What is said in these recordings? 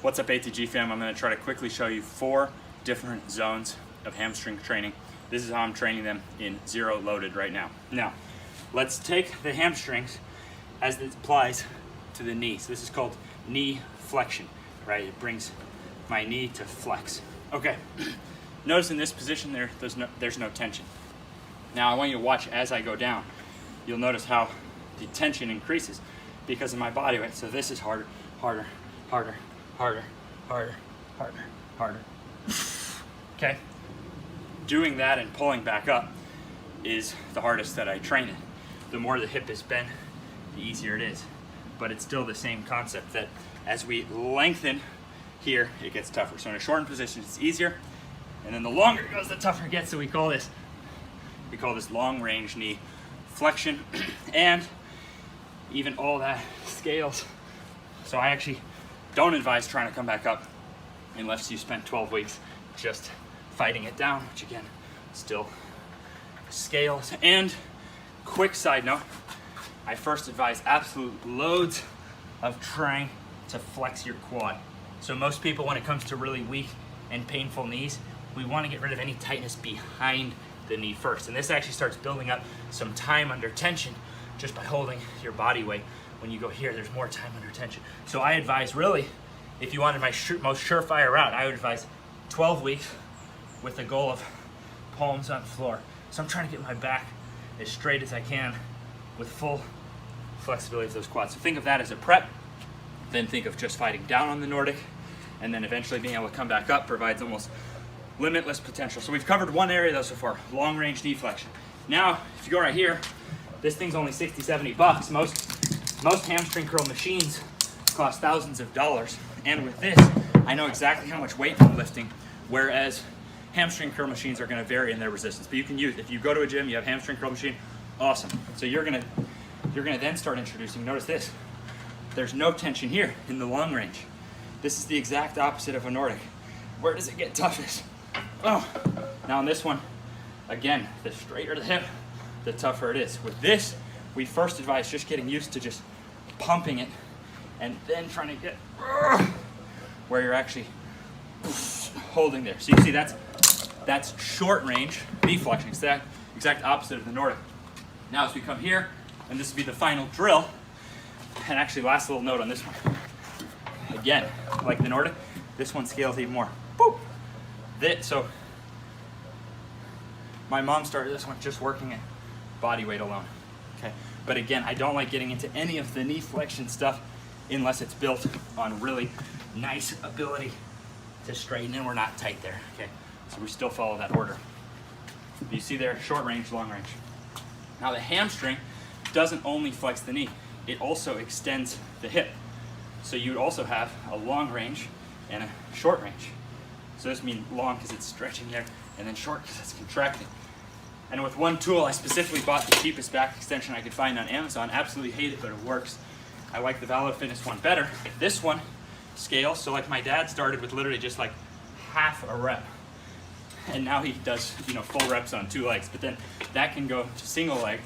What's up, ATG fam? I'm going to try to quickly show you 4 different zones of hamstring training. This is how I'm training them in zero loaded right now. Now, let's take the hamstrings as it applies to the knee. So this is called knee flexion, right? It brings my knee to flex. Okay, notice in this position there's no tension. Now I want you to watch as I go down. You'll notice how the tension increases because of my body weight. So this is harder, harder, harder, harder, harder, harder, harder. Okay? Doing that and pulling back up is the hardest that I train in. The more the hip is bent, the easier it is. But it's still the same concept that as we lengthen here, it gets tougher. So in a shortened position, it's easier. And then the longer it goes, the tougher it gets. So we call this long range knee flexion. And even all that scales. So I actually don't advise trying to come back up unless you spent 12 weeks just fighting it down, which again, still scales. And quick side note, I first advise absolute loads of trying to flex your quad. So most people, when it comes to really weak and painful knees, we want to get rid of any tightness behind the knee first. And this actually starts building up some time under tension just by holding your body weight. When you go here, there's more time under tension. So I advise really, if you wanted my most surefire route, I would advise 12 weeks with the goal of palms on the floor. So I'm trying to get my back as straight as I can with full flexibility of those quads. So think of that as a prep, then think of just fighting down on the Nordic, and then eventually being able to come back up provides almost limitless potential. So we've covered one area though so far, long range knee flexion. Now, if you go right here, this thing's only 60, 70 bucks. Most hamstring curl machines cost thousands of dollars. And with this, I know exactly how much weight I'm lifting, whereas hamstring curl machines are gonna vary in their resistance. But you can use, if you go to a gym, you have hamstring curl machine, awesome. So you're gonna then start introducing, notice this, there's no tension here in the long range. This is the exact opposite of a Nordic. Where does it get toughest? Oh, now on this one, again, the straighter the hip, the tougher it is. With this, we first advise just getting used to just pumping it and then trying to get where you're actually holding there. So you see that's short range knee flexion. It's the exact opposite of the Nordic. Now as we come here, and this will be the final drill, and actually last little note on this one. Again, like the Nordic, this one scales even more. Boop. So my mom started this one just working at body weight alone. Okay. But again, I don't like getting into any of the knee flexion stuff unless it's built on really nice ability to straighten, and we're not tight there. Okay. So we still follow that order. You see there, short range, long range. Now the hamstring doesn't only flex the knee, it also extends the hip. So you'd also have a long range and a short range. So this means long because it's stretching there, and then short because it's contracting. And with one tool, I specifically bought the cheapest back extension I could find on Amazon. Absolutely hate it, but it works. I like the Valor Fitness one better. This one scales, so like my dad started with literally just like half a rep. And now he does, full reps on 2 legs. But then that can go to single leg.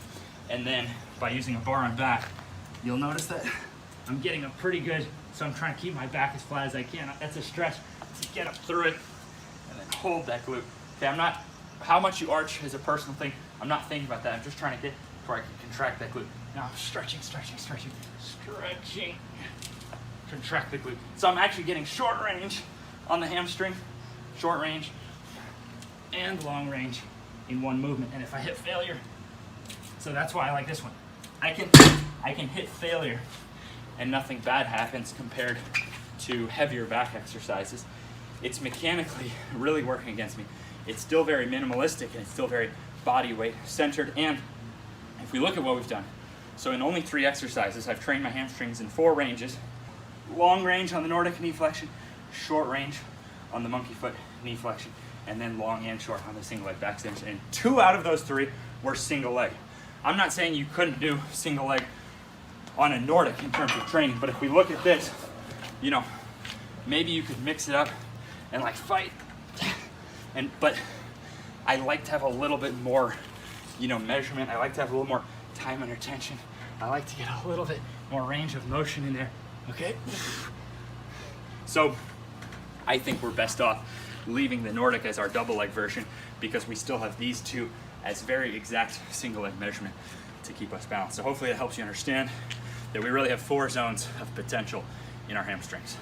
And then by using a bar on back, you'll notice that I'm getting a pretty good, so I'm trying to keep my back as flat as I can. That's a stretch to get up through it and then hold that glute. Okay, how much you arch is a personal thing. I'm not thinking about that. I'm just trying to get where I can contract that glute. Now I'm stretching, stretching, stretching, stretching. Contract the glute. So I'm actually getting short range on the hamstring, short range and long range in one movement. And if I hit failure, so that's why I like this one. I can hit failure and nothing bad happens compared to heavier back exercises. It's mechanically really working against me. It's still very minimalistic and it's still very body weight centered. And if we look at what we've done, so in only 3 exercises, I've trained my hamstrings in 4 ranges. Long range on the Nordic knee flexion, short range on the monkey foot knee flexion, and then long and short on the single leg back extension. And 2 out of those 3 were single leg. I'm not saying you couldn't do single leg on a Nordic in terms of training, but if we look at this, maybe you could mix it up and like fight. But I like to have a little bit more, measurement. I like to have a little more time under tension. I like to get a little bit more range of motion in there. Okay. So I think we're best off leaving the Nordic as our double leg version because we still have these two as very exact single leg measurement to keep us balanced. So hopefully that helps you understand that we really have 4 zones of potential in our hamstrings.